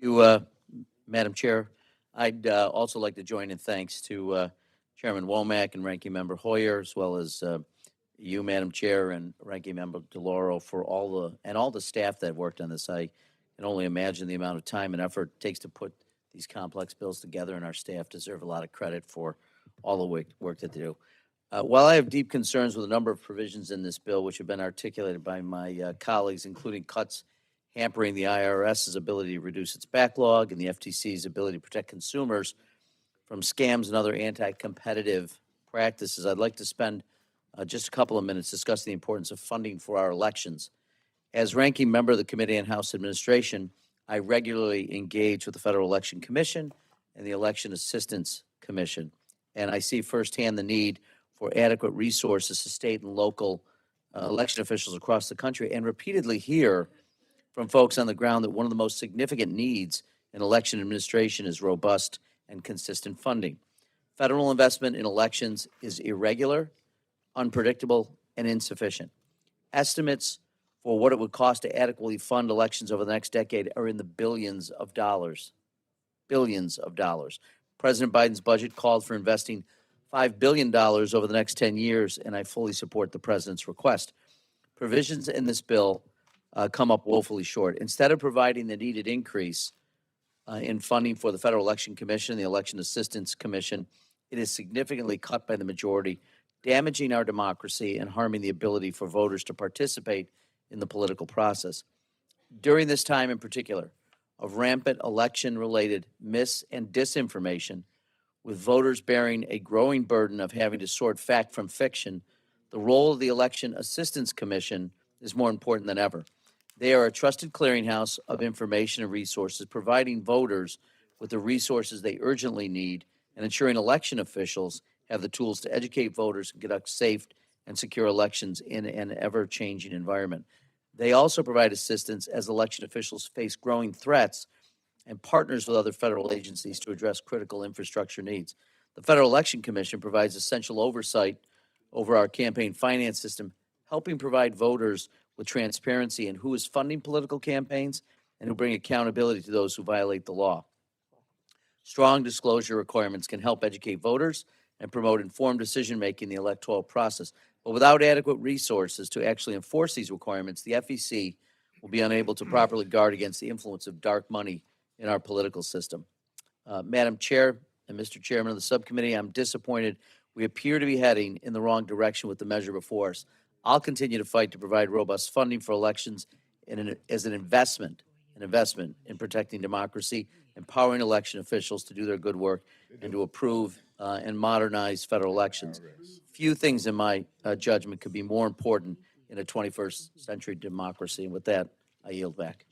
You, Madam Chair. I'd also like to join in thanks to Chairman Womack and Ranking Member Hoyer, as well as you, Madam Chair, and Ranking Member DeLauro for all the staff that worked on this. I can only imagine the amount of time and effort it takes to put these complex bills together, and our staff deserve a lot of credit for all the work that they do. While I have deep concerns with a number of provisions in this bill, which have been articulated by my colleagues, including cuts hampering the IRS's ability to reduce its backlog and the FTC's ability to protect consumers from scams and other anti-competitive practices, I'd like to spend just a couple of minutes discussing the importance of funding for our elections. As ranking member of the Committee on House Administration, I regularly engage with the Federal Election Commission and the Election Assistance Commission, and I see firsthand the need for adequate resources to state and local election officials across the country, and repeatedly hear from folks on the ground that one of the most significant needs in election administration is robust and consistent funding. Federal investment in elections is irregular, unpredictable, and insufficient. Estimates for what it would cost to adequately fund elections over the next decade are in the billions of dollars. Billions of dollars. President Biden's budget called for investing $5 billion over the next 10 years, and I fully support the president's request. Provisions in this bill come up woefully short. Instead of providing the needed increase in funding for the Federal Election Commission and the Election Assistance Commission, it is significantly cut by the majority, damaging our democracy and harming the ability for voters to participate in the political process. During this time in particular of rampant election-related mis- and disinformation, with voters bearing a growing burden of having to sort fact from fiction, the role of the Election Assistance Commission is more important than ever. They are a trusted clearinghouse of information and resources, providing voters with the resources they urgently need and ensuring election officials have the tools to educate voters and conduct safe and secure elections in an ever-changing environment. They also provide assistance as election officials face growing threats and partners with other federal agencies to address critical infrastructure needs. The Federal Election Commission provides essential oversight over our campaign finance system, helping provide voters with transparency in who is funding political campaigns and who bring accountability to those who violate the law. Strong disclosure requirements can help educate voters and promote informed decision-making in the electoral process. But without adequate resources to actually enforce these requirements, the FEC will be unable to properly guard against the influence of dark money in our political system. Madam Chair and Mr. Chairman of the subcommittee, I'm disappointed we appear to be heading in the wrong direction with the measure before us. I'll continue to fight to provide robust funding for elections as an investment in protecting democracy, empowering election officials to do their good work, and to approve and modernize federal elections. Few things in my judgment could be more important in a 21st century democracy. And with that, I yield back.